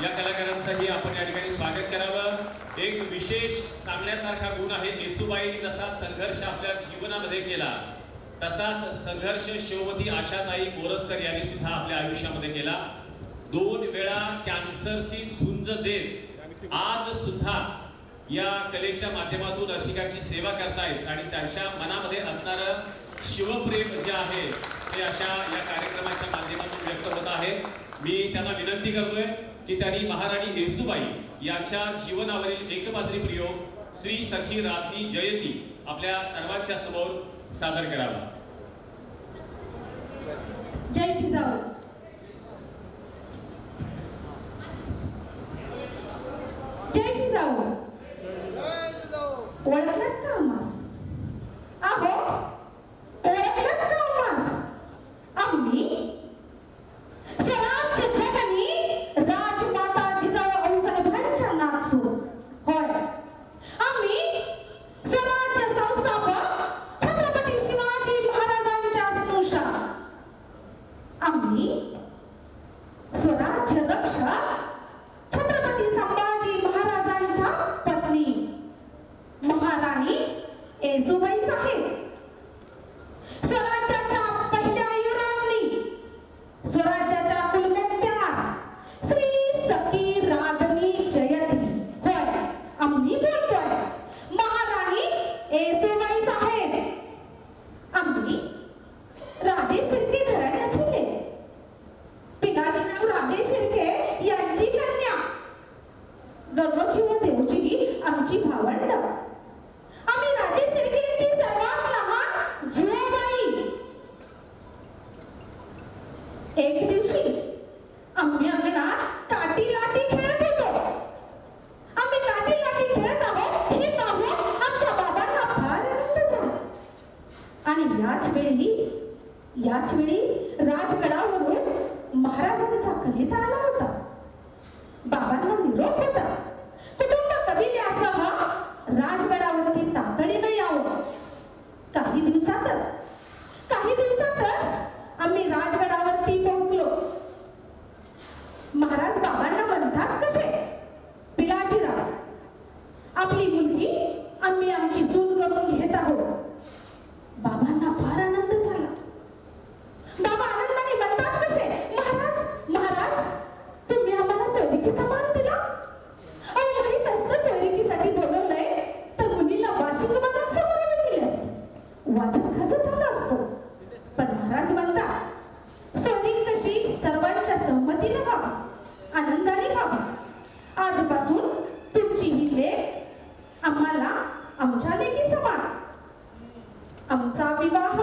या कलाकारांचंही आपण या ठिकाणी स्वागत करावं. एक विशेष सांगण्यासारखा गुण आहे. येसूबाईंनी जसा संघर्ष आपल्या जीवनामध्ये केला तसाच संघर्ष शिवमती आशाताई मोरजकर यांनी सुद्धा आपल्या आयुष्यामध्ये केला. 2 वेळा कॅन्सरशी झुंज देत आज सुद्धा या कलेच्या माध्यमातून रसिकांची सेवा करतायत आणि त्यांच्या मनामध्ये असणारं शिवप्रेम जे आहे ते अशा या कार्यक्रमाच्या माध्यमातून व्यक्त होत आहे. मी त्यांना विनंती करतोय की त्यांनी महाराणी येसूबाई यांच्या जीवनावरील एकपात्री प्रयोग श्री सखी रात्री जयती आपल्या सर्वांच्या समोर सादर करावा. जय जिजाऊ. जय जिजाऊ. ओळखलात का आम्हास? अहो ओळखलात का आम्हास? आम्ही स्वराज्य जगनी राजमाता जिजाऊ आऊसाहेबांच्या नाचू. होय, आम्ही स्वराज्य संस्थापक छत्रपती शिवाजी महाराजांच्या स्नुषा. आम्ही स्वराज्य रक्षक छत्रपती संभाजी महाराजांच्या पत्नी महाराणी येसूबाई साहेब. स्वराज्याच्या पहिल्या युवरांनी, स्वराज्याच्या कुलमोक्त्यार श्री सखी राधनी जयती. होय, आम्ही बोलतोय महाराणी येसूबाई साहेब. आम्ही राजे शिर्के घराण्यात झिले. पिताजीराव राजे शिर्के यांची कन्या गणोजी व देवजी आमची भावंड. आम्ही राजे शिर्केंची सर्वात लहान जीवाबाई. एक दिवशी आम्ही अंगणात काठी लाठी खेळत होतो. आम्ही काठी लाठी खेळत आहोत हे पाहून आमच्या बाबांना फार आनंद झाला. आणि याच वेळी राजगडावरून महाराजांचा कलिता आला होता. बाबांना निरोप होता. कुटुंब कबिल्यासह राजगडावरती तातडीने यावं. काही दिवसातच आम्ही राजगडावरती पोहोचलो. महाराज बाबांना म्हणतात कसे, पिलाजीराव, आपली मुलगी आम्ही आमची सून करून घेत आहोत. बाबांना फार आनंद झाला. बाबा आनंदाने म्हणतात कसे, महाराज तुम्ही आम्हाला सोयरिकीचा मान दिला. अहो माहित असतं सोयरिकीसाठी बोलवलंय तर मुलीला वाशिंग मधून समोर केली असते, वाजत गाजत आला असतो. पण महाराज म्हणतात सोयरीक कशी सर्वांच्या संमतीने व्हावी, आनंदाने व्हावी. आजपासून तुमची ही लेक आम्हाला आमच्या लेकी समान. आमचा विवाह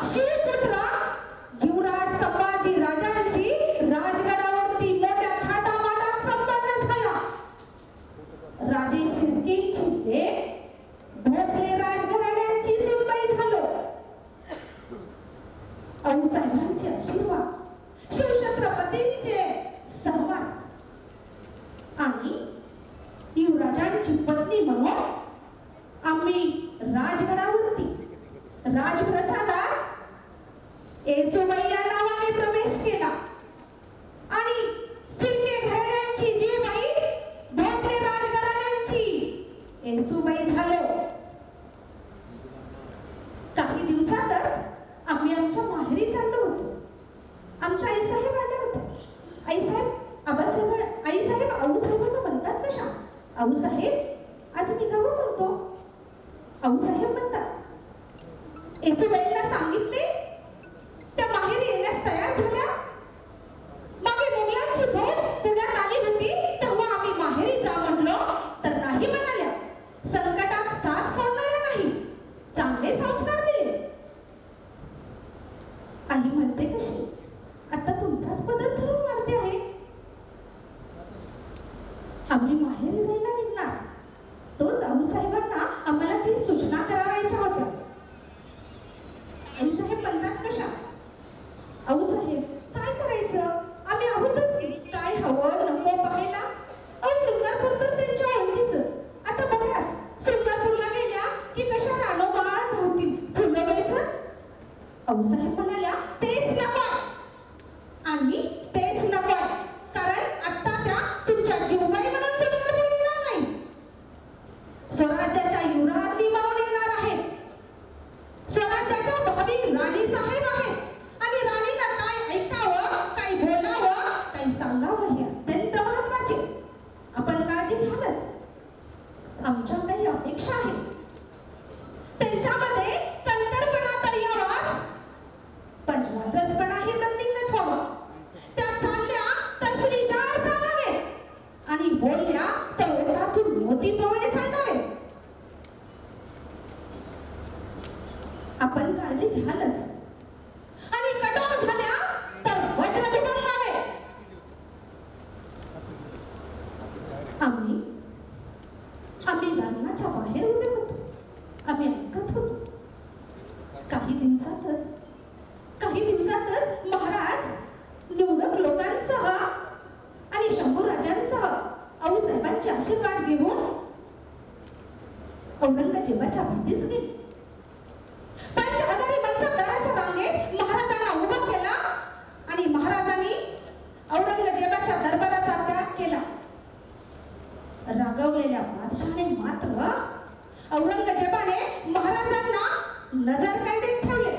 शिवपुत्र युवराज संभाजी राजांशी राजगडावरती मोठ्या थाटामाटात संपन्न झाला. राजे शिर्केंची लेक भोसले राजघराण्यांची सुनबाई झालो. आऊसाहेबांचे आशीर्वाद, शिवछत्रपतींचे सहवास आणि युवराजांची पत्नी म्हणून आम्ही राजगडावरती राजप्रसादात येसूबाई या नावाने प्रवेश केला. आणि शिर्के घराण्यांची जीवबाई भोसले राजघराण्यांची येसूबाई झालो. काही दिवसातच आम्ही आमच्या माहेरी चाललो होतो. आमच्या आईसाहेब आल्या होत्या. आईसाहेब आऊसाहेबांना म्हणतात कशा, आऊसाहेब आज निघावं म्हणतो. आऊसाहेब म्हणतात येसूबाईंना सांगितले त्या माहेरी येण्यास तयार झाल्या. मागे मुघलांची फौज पुण्यात आली होती तेव्हा आम्ही माहेरी जा म्हटलो तर नाही म्हणाल्या. संकटात साथ सोडणाऱ्या नाही, चांगले संस्कार दिले. आई म्हणते कशी, आता तुमचाच पदर धरून वाढते आहे. आम्ही माहेरी जायला निघणार तोच आऊसाहेबांना आम्हाला काही सूचना करावायच्या होत्या. आईसाहेब म्हणतात कशा, आऊसाहेब काय करायचं, आम्ही आहोतच की, काय हवं नको पाहायला. अहो शृंगारपूर तर त्यांच्या ओळखीच. आता बघाच शृंगारपूरला गेल्या की कशा रानोमाळ धावतील फुलं व्हायचं. आऊसाहेब म्हणाल्या तेच नको आणि तेच नको. औरंगजेबाच्या भोवतीच गेली. 5000 मनसबदाराच्या रांगेत महाराजांना उभं केला आणि महाराजांनी औरंगजेबाच्या दरबाराचा त्याग केला. रागवलेल्या बादशाहाने मात्र औरंगजेबाने महाराजांना नजरकैदेत ठेवले.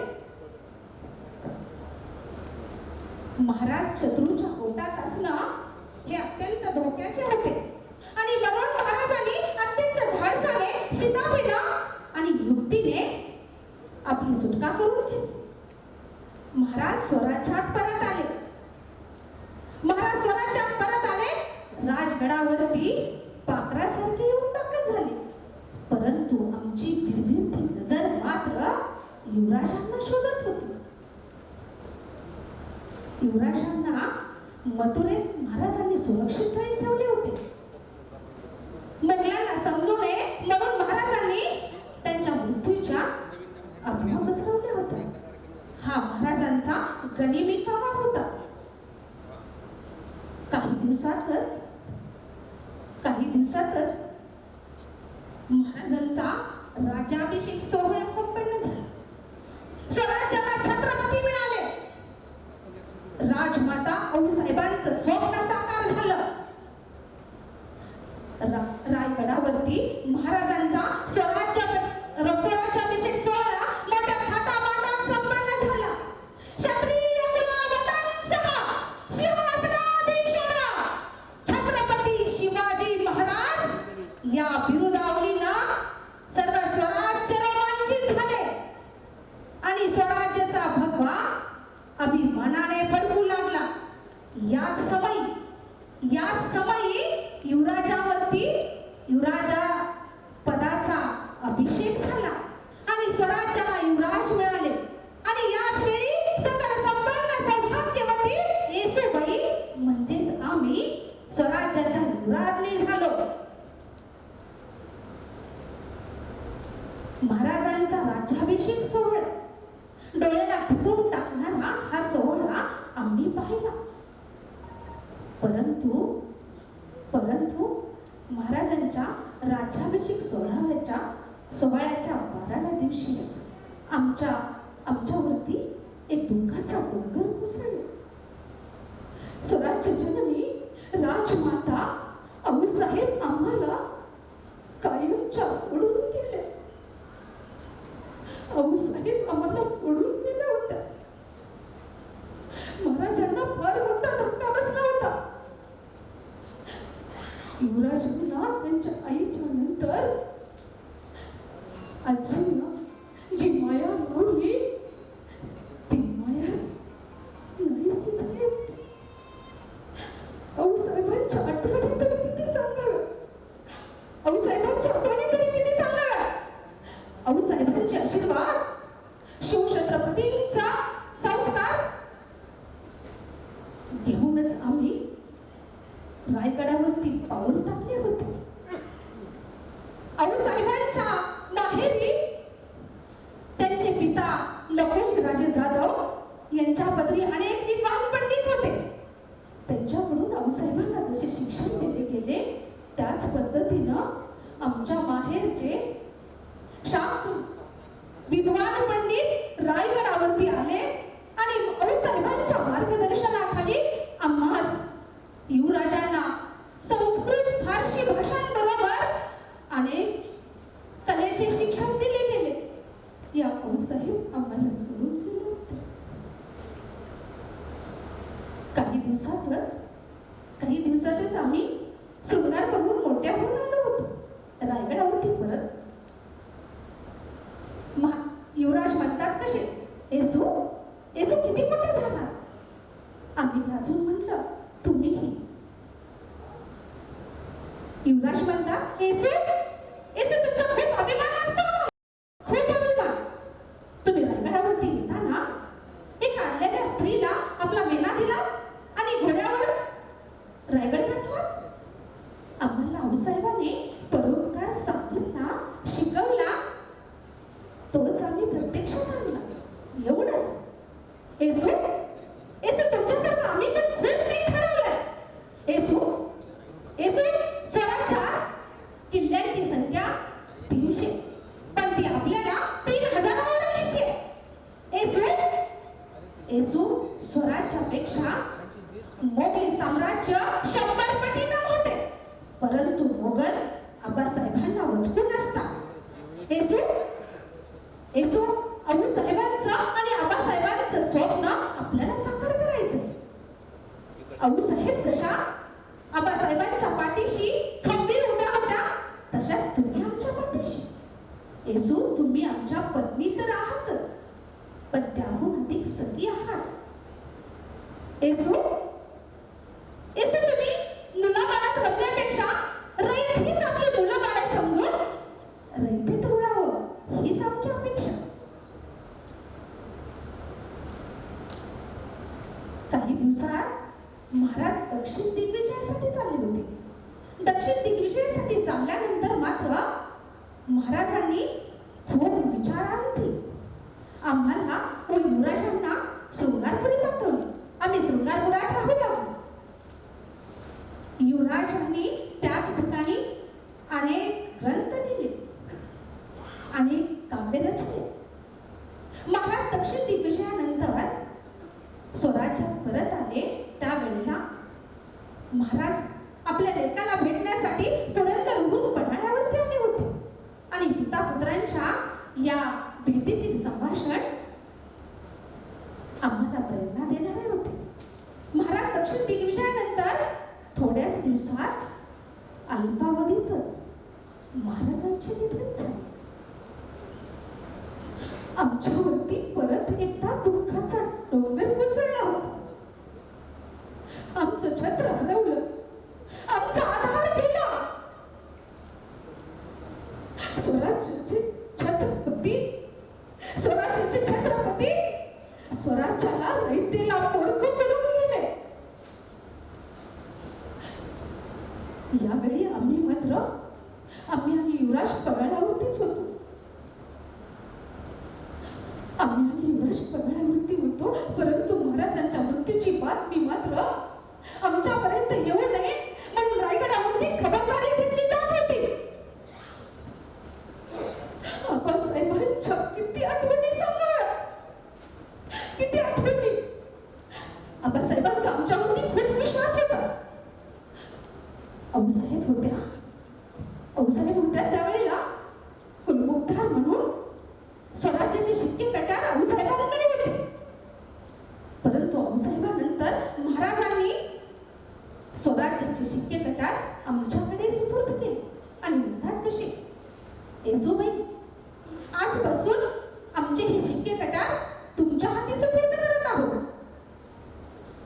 महाराज शत्रूच्या पोटात असणं हे अत्यंत धोक्याचे होते आणि म्हणून महाराजांनी अत्यंत धाडसाने, शिताफीने आणि युक्तीने आपली सुटका करून घेतली. महाराज स्वराज्यात परत आले. राजगडावरती पाखरासारखे येऊन दाखल झाले. परंतु आमची भिरभिरती नजर मात्र युवराजांना शोधत होती. युवराजांना मथुरेत महाराजांनी सुरक्षित ठेवले होते. मोगलांना समजू नये म्हणून महाराजांनी त्यांच्या मृत्यूच्या अफवा पसरवल्या होत्या. हा महाराजांचा गनिमी कामा होता. काही दिवसातच महाराजांचा राज्याभिषेक सोहळा संपन्न झाला. स्वराज्याला छत्रपती मिळाले. राजमाता आऊसाहेबांचं स्वप्न साकार झालं. रायगडावरती महाराजांचा स्वराज्याभिषेक सोहळा मोठ्या थाटामाटात संपन्न झाला. क्षत्रिय कुलावतांसह सिंहासनाधीश्वर छत्रपती शिवाजी महाराज या बिरुदावलीनं सर्व स्वराज्य रोमांचित झाले आणि स्वराज्याचा भगवा अभिमानाने फडकू लागला. याच समयी युवराजा पदाचा अभिषेक झाला आणि स्वराज्याला युवराज मिळाले. आणि याच वेळी सकल संपन्न सौभाग्यवती येसूबाई म्हणजेच आम्ही स्वराज्याच्या युवराज्ञी झालो. महाराजांचा राज्याभिषेक सोहळा डोळ्याला ठिपून टाकणारा हा सोहळा आम्ही पाहिला. परंतु महाराजांच्या राज्याभिषेक सोहळ्याच्या 12व्या दिवशीच आमच्यावरती एक दुःखाचा डोंगर कोसळला. स्वराज्य जननी राजमाता आऊसाहेब आम्हाला कायमच्या सोडून गेल्या. आऊसाहेब आम्हाला सोडून गेल्या होत्या. महाराजांना फार मोठा धक्का बसला होता. युवराजांना त्यांच्या आईच्या नंतर आजींना जी माया लावली ती मायाच नाहीशी झाली होती. आऊसाहेबांच्या आठवणी तरी किती सांगाव्या. आऊसाहेबांचे आशीर्वाद, शिवछत्रपतींचा संस्कार घेऊनच आम्ही रायगडावरती पाऊल टाकले होते. आऊसाहेबांच्या माहेरी त्यांचे पिता लखोजीराजे जाधव यांच्या पदरी अनेक विद्वान पंडित होते. त्यांच्याकडून आऊसाहेबांना जसे शिक्षण दिले गेले त्याच पद्धतीनं आमच्या माहेरचे शाक्त विद्वान पंडित रायगडावरती आले आणि आऊसाहेबांच्या मार्गदर्शनाखाली आम्हास युवराजांना संस्कृत फारसी भाषांबरोबर अनेक कलेचे शिक्षण दिले गेले. या आऊसाहेब आम्हाला सोडून गेले होते. काही दिवसातच आम्ही शृंगार बघून मोठ्या होऊन आलो होतो. रायगडावरती परत युवराज म्हणतात कसे, येसू किती मोठा झाला. आम्ही लाजून म्हटलं तुम्हीही. युवराज म्हणतात येसू तुमचा खूप अभिमान वाटतो. खूप अभिमान. तुम्ही रायगडावरती येताना एक काढलेल्या स्त्रीला आपला मेना दिला आणि घोड्यावर रायगड गाठला. आम्हाला आऊसाहेबांनी परोपकार सांगितला, शिकवला, तोच आम्ही प्रत्यक्षात आणला. एवढंच. येसू तुमच्यासारखं आम्ही पण खूप काही ठरवलंय. येसू स्वराज्यात किल्ल्यांची संख्या 300. साम्राज्यापेक्षा मोगली साम्राज्य 100 पटीने मोठे, परंतु मोगल आबासाहेबांना वचकून असतात. येसू आऊसाहेबांचं आणि आबासाहेबांचं स्वप्न आपल्याला साकार करायचंय. आऊसाहेब जशा आबासाहेबांच्या पाठीशी खंबीर उभ्या होत्या, तशाच तुम्ही आमच्या पाठीशी. येसू, तुम्ही आमच्या पत्नी तर आहातच, पण त्याहून अधिक सती आहात. येसू, तुम्ही मुलाबाळात रमण्यापेक्षा रयत हीच आपली मुलं-बाळे समजून रयतेत रुळावं हीच आमची अपेक्षा. काही दिवसात महाराज दक्षिण दिग्विजयासाठी चालले होते. दक्षिण दिग्विजयासाठी चालल्यानंतर मात्र महाराजांनी खूप विचारांती आम्हाला व युवराजांना शृंगारपुरी पाठवले. आम्ही शृंगारपुरात राहू लागलो. युवराजांनी त्याच ठिकाणी अनेक ग्रंथ लिहिले, अनेक काव्य रचले. महाराज दक्षिण दिग्विजयानंतर स्वराज्यात परत आले, त्यावेळेला महाराज आपल्या लेकाला भेटण्यासाठी पुरंदरहून पन्हाळ्यावरती आले होते आणि पिता पुत्रांच्या या भेटीतील संभाषण आम्हाला प्रेरणा देणारे होते. महाराज दक्षिण दिग्विजयानंतर थोड्याच दिवसात अल्पावधीतच महाराजांचे निधन झाले. आमच्यावरती परत एकदा दुःखाचा डोंगर कोसळला होता. आमचं छत्र हरवलं, आमचा आधार गेला. स्वराज्याचे छत्रपती स्वराज्याला रयतेला पोरकं करून गेले. यावेळी आम्ही आणि युवराज पगडावरतीच होतो. परंतु महाराजांच्या मृत्यूची बातमी मात्र आमच्यापर्यंत येऊ नये म्हणून रायगडावरती खबरदारी घेतली जात होती. आबासाहेबांच्या किती आठवणी सांगा, किती आठवणी. आबासाहेबांचा आमच्यावरती खूप विश्वास होता. आऊसाहेब होत्या त्यावेळेला कुलमुखदार म्हणून स्वराज्याचे शिक्के कटार आऊसाहेबांकडे होते. परंतु आऊसाहेबांनंतर महाराजांनी स्वराज्याचे शिक्के कटार आमच्याकडे सुपूर्द केले आणि म्हणतात कसे, येसूबाई, आजपासून आमचे हे शिक्के कटार तुमच्या हाती सुपूर्द करत आहोत.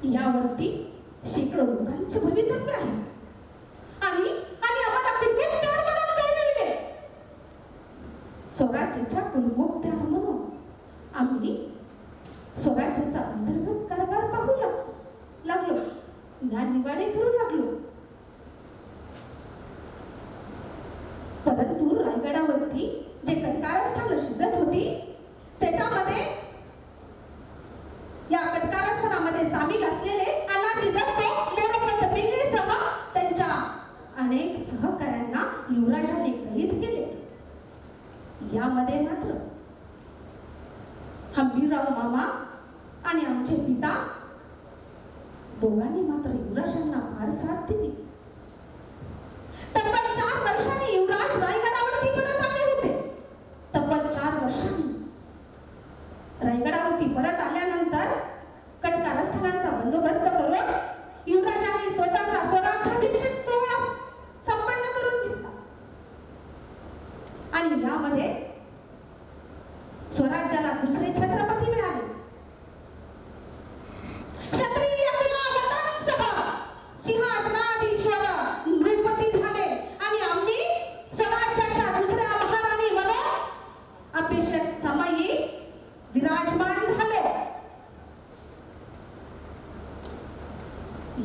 यावरती शेकडो लोकांचे भवितव्य आहे आणि आम्हाला कुलमुखदार म्हणून गौरवले. स्वराज्याच्या कुलमुखदार म्हणून आम्ही स्वराज्याचा अंतर्गत कारभार पाहू लागलो, ज्ञाननिवाडे करू लागलो. परंतु रायगडावरती जे कटकारस्थान शिजत होती, त्याच्यामध्ये या कटकारस्थानामध्ये सामील असलेले अनाजी दत्त, मोरोपंत पिंगळेसह त्यांच्या अनेक सहकाऱ्यांना युवराजांनी कैद केले. यामध्ये मात्र हंबीरराव मामा आणि आमचे पिता दोघांनी मात्र युवराजांना फार साथ दिली. तब्बल 4 वर्षांनी युवराज रायगडावरती परत आले होते. तब्बल 4 वर्षांनी रायगडावरती परत आल्यानंतर कटकारस्थानांचा बंदोबस्त करून युवराजांनी स्वतःचा स्वराज्याभिषेक सोहळा संपन्न करून घेतला आणि यामध्ये स्वराज्याला दुसरे छत्रपती मिळाले. क्षत्रिय कुलावतांसह सिंहासनाधीश्वर नृपती झाले आणि आम्ही स्वराज्याच्या दुसऱ्या महाराणी म्हणून अभिषेक समयी विराजमान झालो.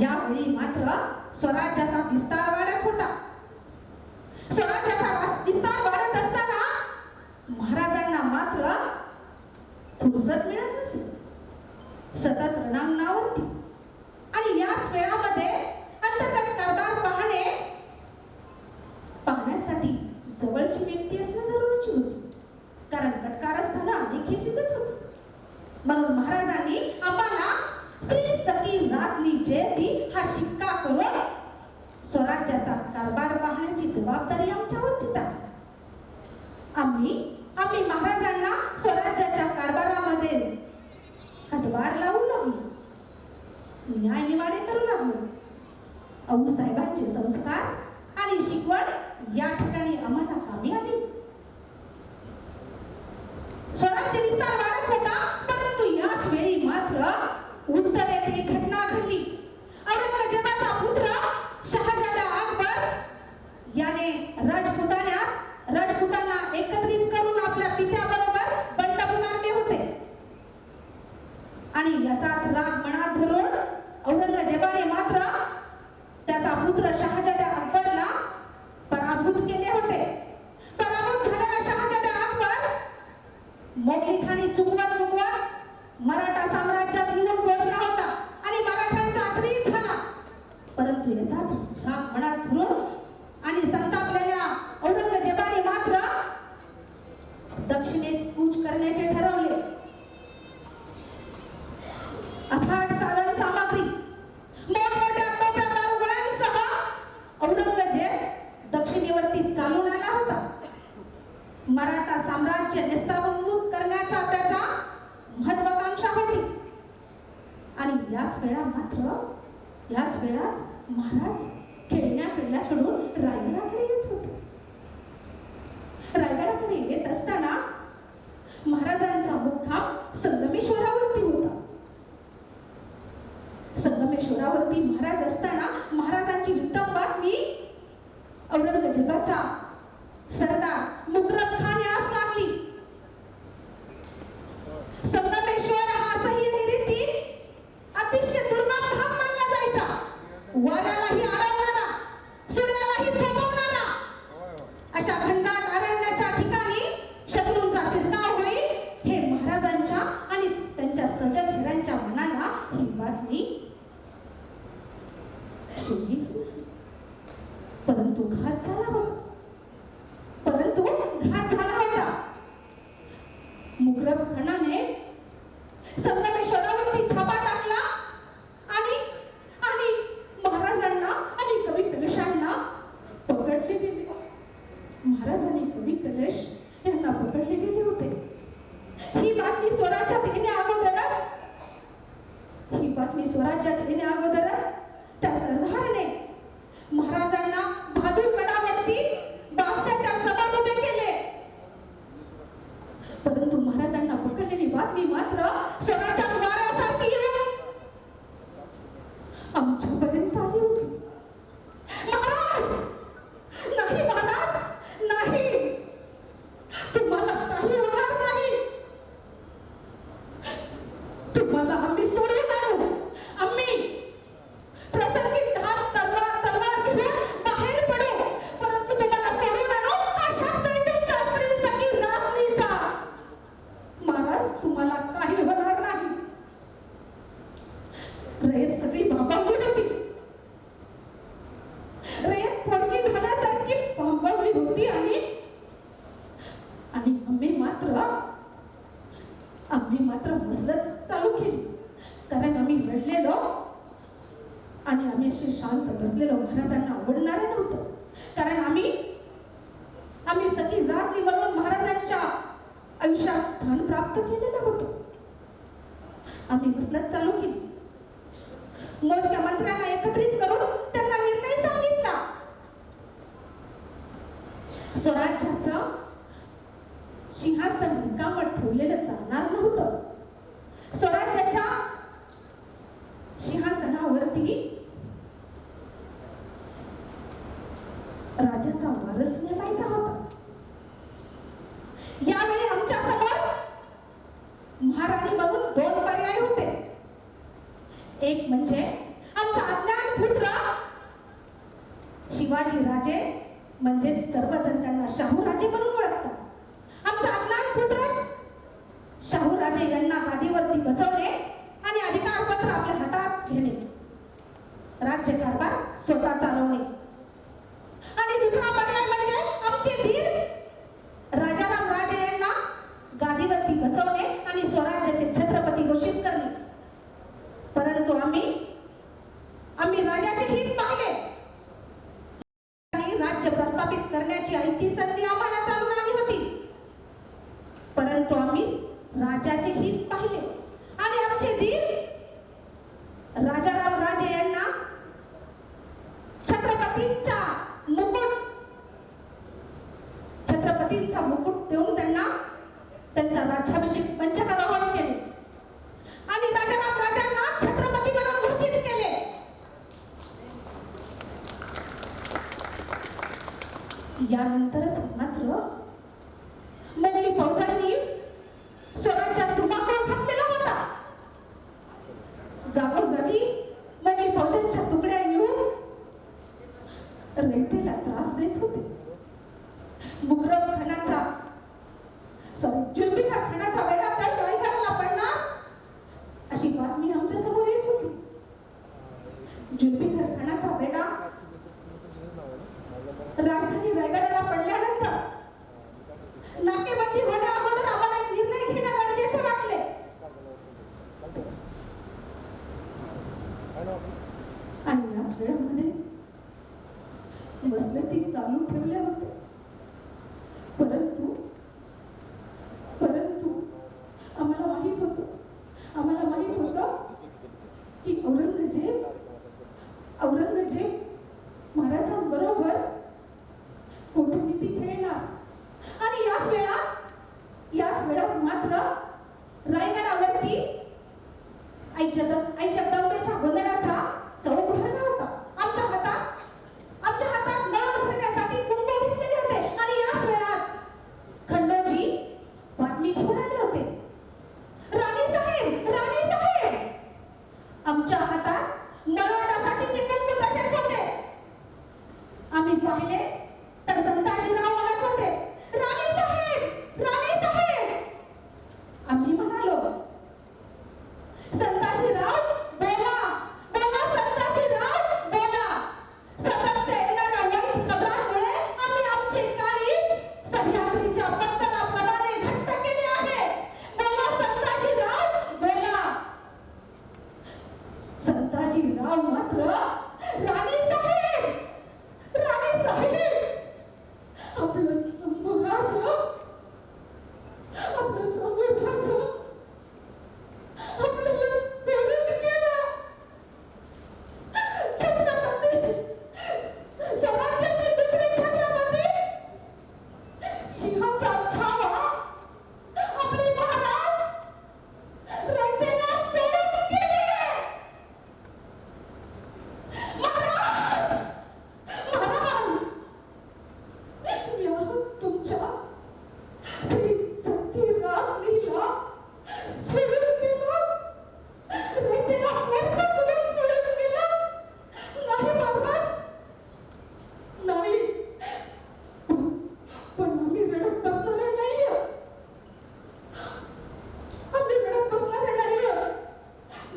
यावेळी मात्र स्वराज्याचा विस्तार वाढत होता. स्वराज्याचा विस्तार वाढत असताना महाराजांना मात्र फुरसत मिळत नसे. सतत रणांगणावरती आणि याच वेळामध्ये अंतर्गत कारभार पाहण्यासाठी जवळची व्यक्ती असणं जरुरीची होती, कारण कटकारस्थानं अनेक शिजत होती. म्हणून महाराजांनी आम्हाला श्री आमची सखी रातनी जयती हा शिक्का करून स्वराज्याचा कारभार पाहण्याची जबाबदारी आमच्यावरती टाकली. आम्ही महाराजांना स्वराज्याच्या कारभारामध्ये हातभार लावू लागलो, न्याय निवाडे करू लागलो. आऊसाहेबांचे संस्कार आणि शिकवण या ठिकाणी आम्हाला कामी आली. स्वराज्य विस्तार वाढत होता, परंतु याच वेळी मात्र उत्तरेत एक घटना घडली. औरंगजेबाचा पुत्र शहाजादा अकबर याने राजपुतांना एकत्रित करून आपल्या पित्याबरोबर बंड पुकारले होते आणि याचाच राग मनात धरून औरंगजेबाने मात्र त्याचा पुत्र शहाजादा अकबरला पराभूत केले होते. पराभूत झालेला शहाजादा अकबर मोगली ठाणी चुकवत मराठा साम्राज्यात येऊन पोहोचला होता आणि मराठ्यांचा आश्रय झाला. परंतु याचाच राग मनात धरून आणि संतापलेल्या औरंगजेबाने मात्र दक्षिणेस कूच करण्याचे ठरवले. अफाट साधन सामग्री, मोठमोठ्या तोफा दारुगोळ्यांसह औरंगजेब दक्षिणेवरती चालून आला होता. मराठा साम्राज्य नेस्ताभूत करण्याचा त्याचा महत्वाकांक्षा होती. आणि याच वेळात महाराज खेळण्या खेळून रायगडाकडे येत होते. रायगडाकडे येत असताना महाराजांचा मुक्काम संगमेश्वरावरती होता. संगमेश्वरावरती महाराज असताना महाराजांची उत्तम बातमी औरंगजेबाचा सरदार मुकरब खान यास लागली. संगमेश्वर हा सह्याद्रीतील अतिशय दुर्गम भाग मानला जायचा. वाऱ्यालाही अडवणारा, सूर्यालाही थोपवणारा अशा घनदाट अरण्याच्या ठिकाणी शत्रूंचा शिरकाव होईल हे महाराजांच्या आणि त्यांच्या सजगहेरांच्या मनाला ही बातमी शिवली. परंतु घात झाला होता. मुकरब खानाने संगमेश्वरावरती छापा टाकला आणि महाराजांना आणि कवी कलशांना पकडले गेले. महाराज आणि कवी कलश यांना पकडले गेले होते. ही बातमी स्वराज्यात येण्या अगोदर त्या सरदाराने महाराजांना बहादूरगडावरती बादशाहच्या समोर उभे केले. परंतु महाराजांना पकडलेली बातमी मात्र स्वराज्यात वाऱ्यासारखी येऊन आमच्यापर्यंत आली होती. महाराज नाही, तुम्हाला काही होणार नाही. तुम्हाला आम्ही सोडून आणू. आम्ही प्रसंगी तलवार घेऊन बाहेर पडू, परंतु तुम्हाला सोडून आणू हा शब्द आहे तुमच्या स्त्री सखी रात्रीचा. महाराज तुम्हाला काही होणार नाही. रयत सगळी भांबावली होती. रयत पोरगी झाल्यासारखी भांबावली होती आणि आम्ही मात्र मसलच चालू केली. कारण आम्ही रडलेलो आणि आम्ही असे शांत बसलेलो महाराजांना आवडणारे नव्हतं. कारण आम्ही सगळी रात्री वरून महाराजांच्या आयुष्यात स्थान प्राप्त केलेलं होतं. आम्ही मसलत चालू केली. मोजक्या मंत्र्यांना एकत्रित करून त्यांना निर्णय सांगितला. स्वराज्याचं सिंहासन रिकामं ठेवलेलं चालणार नव्हतं. स्वराज्याच्या सिंहासनावरती राजाचा वारस नेमायचा होता. यावेळी आमच्या समोर महाराणी म्हणून दोन पर्याय होते. एक म्हणजे आमचा अज्ञान पुत्र शिवाजी राजे, म्हणजे सर्वजण त्यांना शाहू राजे म्हणून ओळखतात. आमचा अज्ञान पुत्र शाहू राजे यांना गादीवरती बसवणे आणि अधिकारपत्र आपल्या हातात घेणे, राज्यकारभार स्वतः चालवणे. आणि दुसरा पर्याय म्हणजे आमचे धीर राजाराम राजे यांना गादीवरती बसवणे आणि स्वराज्याचे छत्रपती घोषित करणे. परंतु आम्ही राजाचे हित पाहिले आणि राज्य प्रस्थापित करण्याची ऐती संधी आम्हाला चालून आली होती, परंतु आम्ही राजाचे हित पाहिले आणि आमचे धीर राजाराम राजे यांना छत्रपतींचा मुकुट देऊन त्यांना त्यांचा राज्याभिषेक पंचकरावर केले आणि राजाराम राजांना छत्रपती म्हणून घोषित केले. यानंतरच मात्र मोगली फौजांनी स्वराज्यात धुमाकूळ घातलेला होता. जागोजागी मोगली फौजांच्या तुकड्या येऊन रयतेला त्रास देत होते. मुकरब खानाचा जुल्फिकार खानाचा वेढा तर रायगडाला पडणार अशी बातमी आमच्या समोर येत होती. जुल्फिकार खानाचा वेढा राजधानी रायगडाला पडल्यानंतर नाकेबंदी होण्या अगोदर आम्हाला एक निर्णय घेणं गरजेचे वाटले. आणि याच वेळामध्ये मसलती चालू ठेवल्या होत्या, परंतु आम्हाला माहित होतं की औरंगजेब महाराजांबरोबर कूटनीती खेळणार आणि याच वेळात मात्र रायगडावरती आई जगदंबेच्या गोंधळाचा चौक भरला होता. आमच्या हातात नळ भरण्यासाठी कुंभ घेतलेले होते आणि याच वेळात खंडोजी बातमी घेऊन आले होते. राणी साहेब आमच्या हातात नळवटासाठीचे कुंभ तसेच होते. आम्ही पाहिले तर संताजीराव म्हणत होते, राणी साहेब. आम्ही म्हणालो, संताजीराव बोला, संताजीराव बोला. सततच्या येणाऱ्या वाईट खबरांमुळे आम्ही आमची काळीज सह्याद्रीच्या पत्थराप्रमाणे घट्ट केली आहे. बोला संताजीराव बोला. संताजीराव मात्र राणी साहेब आपलं संभोगास आपल्याला सोडून गेला. छत्रपती स्वराज्याचे दुसरे छत्रपती सिंहाचा छावा आपले महाराज रयतेला सोडून गेले. महाराज या तुमच्या श्री सत्यरामनीला सोडून गेला. रयतेला मोठा करून सोडून गेला. नाही महाराज नाही, पण आम्ही रडत बसणारे नाहीये.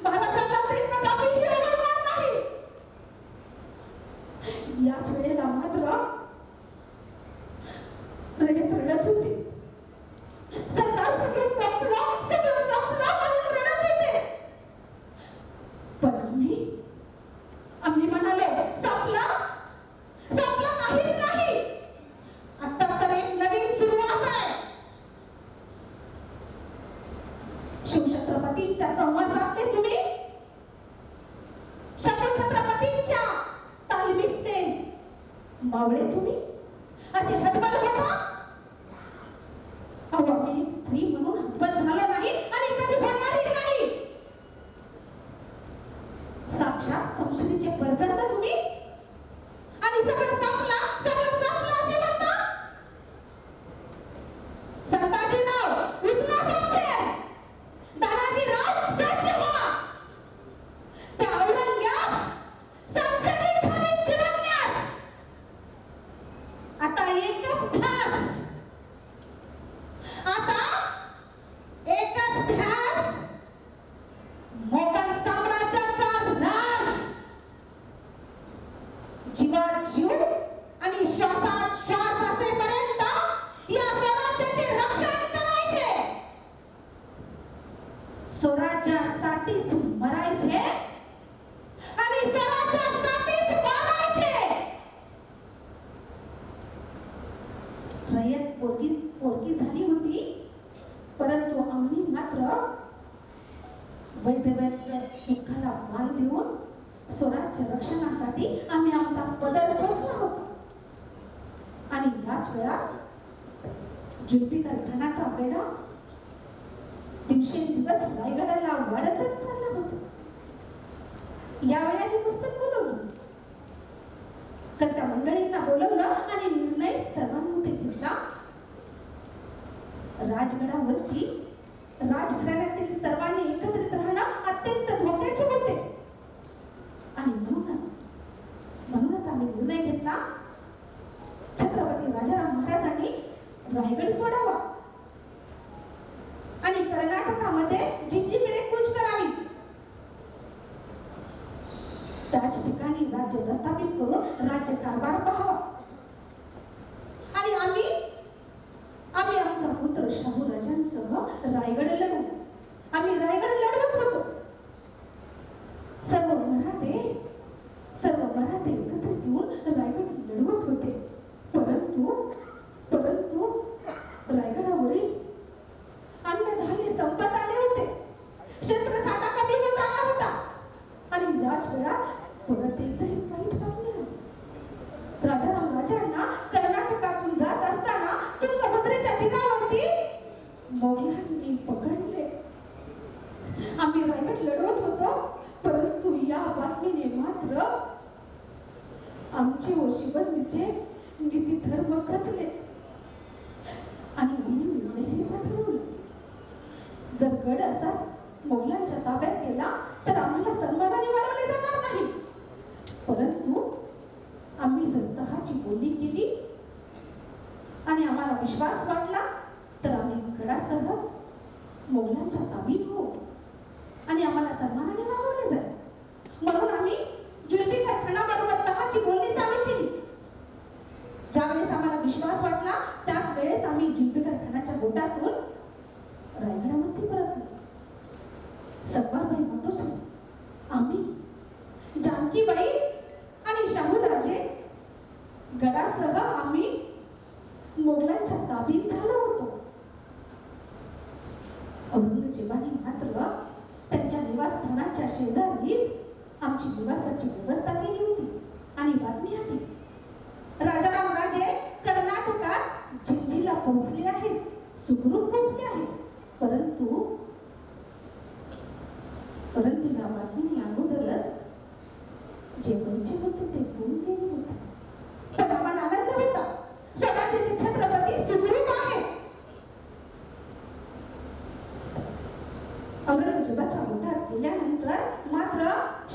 महाराजांना ते कदापिही आवडणार नाही. याच वेळेला मात्र रयत रडत होते. सरदार सगळं संपलं म्हणून रडत होते. पण आम्ही म्हणालो, संपलं काहीच नाही. आता तर एक नवीन सुरुवात आहे. शिवछत्रपतींच्या संवासातले तुम्ही छत्रपतींच्या तालमीतले मावळे तुम्ही असे हतबल होता. अहो, आम्ही एक स्त्री म्हणून हतबल झालो नाही आणि कधी होणारही नाही. साक्षात संसदेचे परजंत तुम्ही आणि सगळं संपलं असे म्हणता. संताजीराव उचला संशय. दादाजीराव सज्ज व्हा. त्या औरंग्यास संशयखाने चिरडण्यास आता एकच ध्यास मोगल साम्राज्याचा ऱ्हास. जीवात जीव आणि श्वासात श्वास असेपर्यंत या स्वराज्याचे रक्षण करायचे. स्वराज्यासाठीच मरायचे वैधव्याच्या दुःखाला मान देऊन स्वराज्य रक्षणासाठी आम्ही आमचा पदर खोचला होता. आणि याच वेळात जुल्फिकार खानाचा वेढा दिवसेंदिवस रायगडाला वाढतच चालला होता. यावेळी पुस्तक बोलवलं, कर्त्या मंडळींना बोलवलं आणि निर्णय सर्वांमध्ये घेतला. राजगडावरती राजघराण्यातील सर्वांनी एकत्रित राहणं अत्यंत धोक्याचे होते. आणि म्हणूनच आम्ही निर्णय घेतला, छत्रपती राजाराम महाराजांनी रायगड सोडावा आणि कर्नाटकामध्ये जिंजीकडे कूच करावी. त्याच ठिकाणी राज्य प्रस्थापित करून राज्य कारभार पाहावा. आणि आम्ही आमचा पुत्र शाहू राजांसह रायगड लढू. आम्ही रायगड लढवत होतो. सर्व मराठे एकत्रित येऊन रायगड लढवत होते. परंतु रायगडावरील अन्नधान्य संपत आले होते. शस्त्रसाठा कमी होत आला होता. आणि याच वेळात परत एकदा एक वाईट बातमी आली. राजाराम राजांना कर्नाटकातून जात असताना तुंगभद्रेच्या तीरावरती मोगलांनी पकडले. आम्ही रायगड लढवत होतो, परंतु या बातमीने मात्र आमचे ओशिबंदीचे नीती धर्म खचले. आणि आम्ही निर्णयाचा ठरवलं, जर गड असाच मोगलांच्या ताब्यात गेला तर आम्हाला सन्मानाने वाढवले जाणार नाही. परंतु आम्ही जर तहाची बोली केली आणि आम्हाला विश्वास वाटला तर आम्ही गडासह मोगलांच्या ताब्यात होऊ आणि आम्हाला सन्मानाने वागवले जाईल. म्हणून आम्ही जुल्फिकार खानाबरोबर तहाची बोलणी चालू केली. ज्यावेळेस आम्हाला विश्वास वाटला त्याच वेळेस आम्ही जुल्फिकार खानाच्या गोटातून रायगडावरती परतलो. सत्वारबाई मातोश्री, आम्ही, जानकीबाई आणि शाहूराजे गडासह आम्ही मोगलांच्या ताब्यात झालो होतो. औरंगजेबाने मात्र त्यांच्या निवासस्थानाच्या शेजारीच आमची निवासाची व्यवस्था केली होती. आणि बातमी आली, राजाराम राजे कर्नाटकात जिंजीला पोहोचले आहेत, सुखरूप पोहोचले आहेत. परंतु या बातमीने अगोदरच जे व्हायचे होते ते होऊन गेले होते. पण आम्हाला आनंद होता, स्वराज्याचे छत्रपती सुखरूप आहेत. औरंगजेबाच्या गोटात गेल्यानंतर मात्र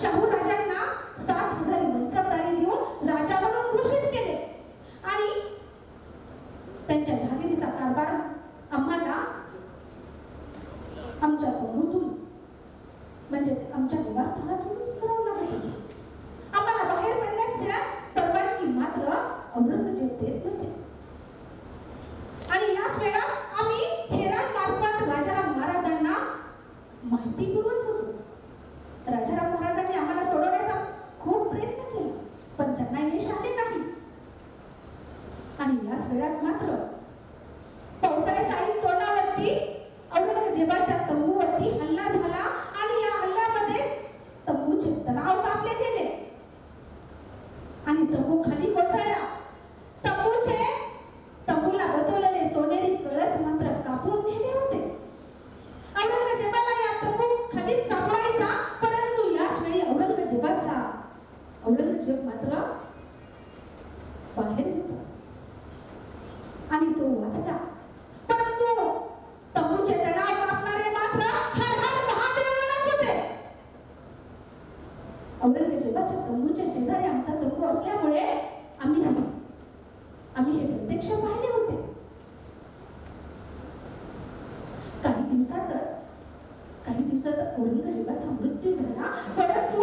शाहू राजांना 7,000 मनसबदारी देऊन राजा म्हणून घोषित केले. आणि त्यांच्या जहागिरीचा कारभार आम्हाला आमच्या तंबूतून म्हणजे आमच्या निवासस्थानातूनच करावं लागत असे. आम्हाला बाहेर पडण्याची परवानगी मात्र औरंगजेब देत नसे. आणि याच वेळा आम्ही हेरांमार्फत राजाराम महाराजांना माहिती पुरवत होतो. राजाराम महाराजांनी आम्हाला सोडवण्याचा खूप प्रयत्न केला, पण त्यांना यश आले नाही. आणि याच वेळात मात्र पावसाळ्याच्या ऐन तोंडावरती औरंगजेबाच्या तंबूवरती हल्ला झाला. आणि या हल्ल्यामध्ये तंबूचे तणाव कापले गेले आणि तंबू खाली कोसळला. तंबूला बसवलेले सोनेरी कळस मात्र कापून नेले होते. औरंगजेबाला या तंबू खालीच सापडायचा, परंतु याच वेळी औरंगजेब मात्र बाहेर होता आणि तो वाचला. परंतु तंबूचे तणाव कापणारे मात्र हर हर महादेव म्हणत होते. औरंगजेबाच्या तंबूच्या शेजारी आमचा तंबू असल्यामुळे आम्ही हे प्रत्यक्ष पाहिले होते. काही दिवसात औरंगजेबाचा मृत्यू झाला. परंतु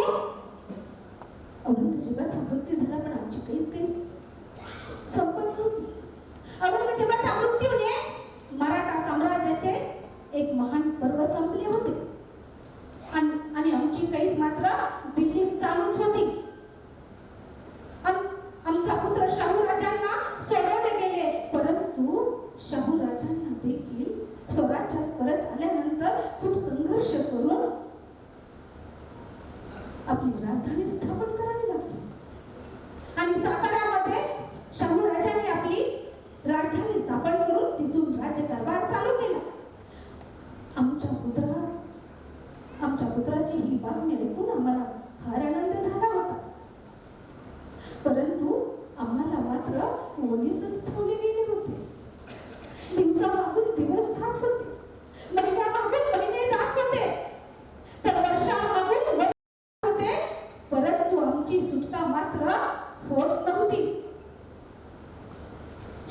औरंगजेबाचा मृत्यू झाला पण आमची काही संपत नव्हती. औरंगजेबाच्या मृत्यूने मराठा साम्राज्याचे एक महान पर्व संपले होते आणि आमची कैद मात्र दिल्लीत चालूच होती. आमचा पुत्र शाहू राजांना सोडवले गेले, परंतु शाहू राजांना देखील स्वराज्यात परत आल्यानंतर खूप संघर्ष करून राजधानी स्थापन करावी लागली आणि साताऱ्यामध्ये शाहू राजांनी आपली राजधानी स्थापन करून तिथून राज्यकारभार चालू केला. आमच्या पुत्राची ही बातमी ऐकून आम्हाला फार आनंद झाला होता, परंतु आम्हाला मात्र ओलीसच ठेवले गेले होते. दिवसामागून दिवस जात होते, महिन्यामागून महिने जात होते, तर वर्षामागून वर्ष होते, परंतु आमची सुटका मात्र होत नव्हती.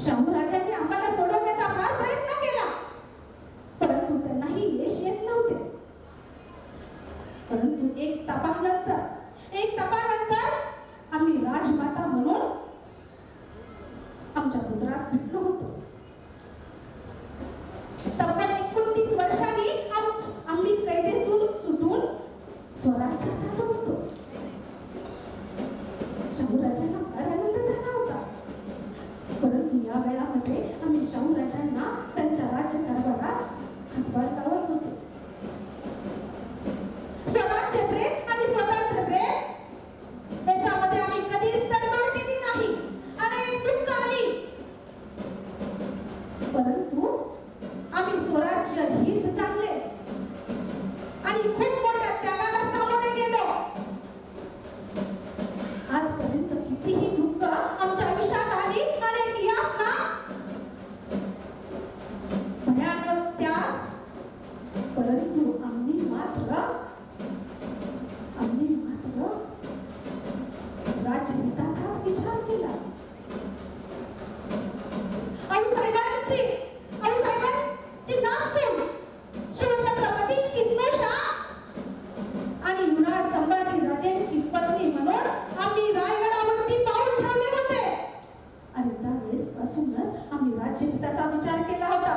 शाहू राजांनी आम्हाला सोडवण्याचा फार प्रयत्न केला, परंतु त्यांनाही यश येत नव्हते. परंतु एक तपानंतर आम्ही राजमाता म्हणून आमच्या पुत्रास भेटलो होतो. तब्बल 29 वर्षांनी आम्ही कैदेतून सुटून स्वराज्यात आलो होतो. शाहू राजांना फार आनंद झाला होता, परंतु या वेळामध्ये आम्ही शाहू राजांना त्यांच्या राज्यकारभारात हातभार लावत होतो. स्वराज्य प्रेम आणि स्वतंत्र प्रेम याच्यामध्ये आम्ही कधीच तडजोड केली नाही. अनेक दुःख आली, परंतु आम्ही स्वराज्य हित जाणले आणि खूप मोठ्या त्यागाला सामोरे गेलो. आजपर्यंत कितीही दुःख आमच्या आयुष्यात आली, अनेक यातना, भयानक त्याग, परंतु आम्ही मात्र राज्यहिताचाच विचार केला. आऊसाहेबांची नागसून शिवछत्रपतींची स्नुषा आणि युवराज संभाजी राजेंची पत्नी म्हणून आम्ही रायगडावरती पाऊल ठेवले होते आणि त्यावेळेस पासूनच आम्ही राज्यहिताचा विचार केला होता.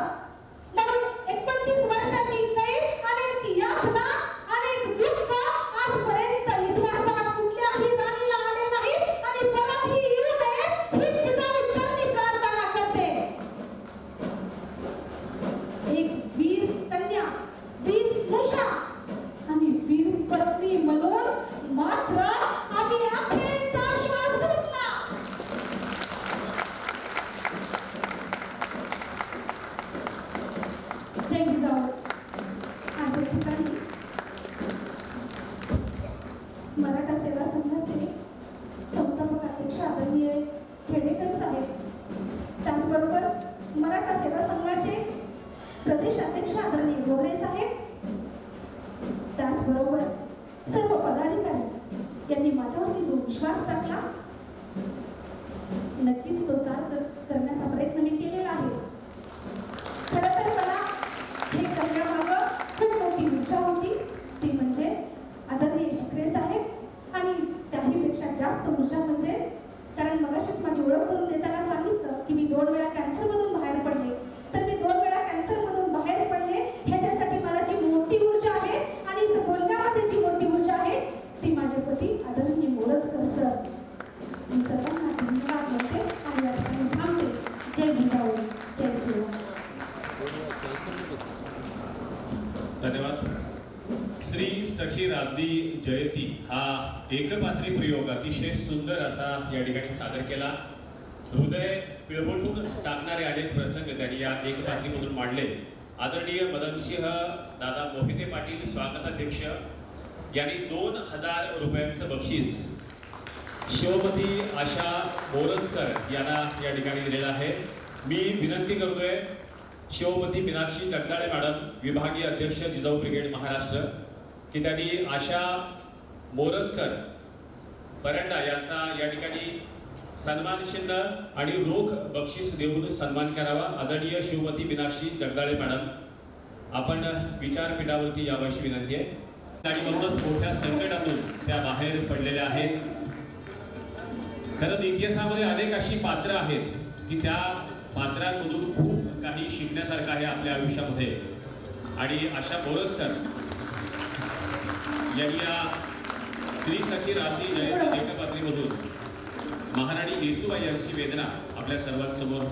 म्हणून 29 वर्षाची कैद, अनेक यातना, अनेक दुःख आजपर्यंत इतिहासात कुठल्याही राणीला आले नाहीत आणि परतही येऊ नये ही जिजाऊ चरणी प्रार्थना करते. एक वीर कन्या, वीर स्नुषा आणि वीर पत्नी म्हणून मात्र आम्ही अखेरचा श्वास घेतला. जय जिजाऊ. आज या ठिकाणी मराठा सेवा संघाचे संस्थापक अध्यक्ष आदरणीय खेडेकर साहेब, त्याचबरोबर मराठा सेवा संघाचे प्रदेश अध्यक्ष आदरणीय गोरे साहेब, त्याचबरोबर सर्व पदाधिकारी यांनी माझ्यावरती जो विश्वास टाकला, नक्कीच तो सार्थ करण्याचा प्रयत्न मी केलेला आहे. खरं तर मला हे करण्यामागं खूप मोठी ऊर्जा होती, ती म्हणजे आदरणीय शिकरे साहेब आणि त्याहीपेक्षा जास्त ऊर्जा म्हणजे, कारण मगाशीच माझी ओळख करून देताना सांगितलं की मी 2 वेळा कॅन्सरमधून बाहेर पडले, तर मी 2 वेळा कॅन्सरमधून बाहेर पडले ह्याच्यासाठी मला जी मोठी ऊर्जा आहे आणि इथं बोलण्यामध्ये जी मोठी ऊर्जा आहे ती माझे पती आदरणीय मोरजकर सर. मी सर्वांना धन्यवाद म्हणते आणि या ठिकाणी थांबते. जय जिजाऊ, जय शिवराय. धन्यवाद. श्री सखी राब्दी जयती हा एकपात्री प्रयोग अतिशय सुंदर असा या ठिकाणी सादर केला. हृदय पिळवटून टाकणारे अनेक प्रसंग त्यांनी या एकपात्रीमधून मांडले. आदरणीय मदनसिंह दादा मोहिते पाटील स्वागताध्यक्ष यांनी 2000 रुपयांचं बक्षीस शिवमती आशा मोरजकर यांना या ठिकाणी दिलेलं आहे. मी विनंती करतोय शिवमती मीनाक्षी जगदाळे मॅडम, विभागीय अध्यक्ष जिजाऊ ब्रिगेड महाराष्ट्र, की त्यांनी आशा मोरजकर परंडा यांचा या ठिकाणी सन्मान चिन्ह आणि रोख बक्षीस देऊन सन्मान करावा. आदरणीय शिवमती मीनाक्षी जगदाळे मॅडम, आपण विचारपीठावरती यावर्षी विनंती आहे. आणि म्हणूनच मोठ्या संकटातून त्या बाहेर पडलेल्या आहेत. खरं इतिहासामध्ये अनेक अशी पात्र आहेत की त्या पात्रांमधून खूप काही शिकण्यासारखं आहे आपल्या आयुष्यामध्ये. आणि आशा मोरजकर यांनी या श्री सखी राब्दी जयंती एकपात्रीमधून महाराणी येसूबाई यांची वेदना आपल्या सर्वांसमोर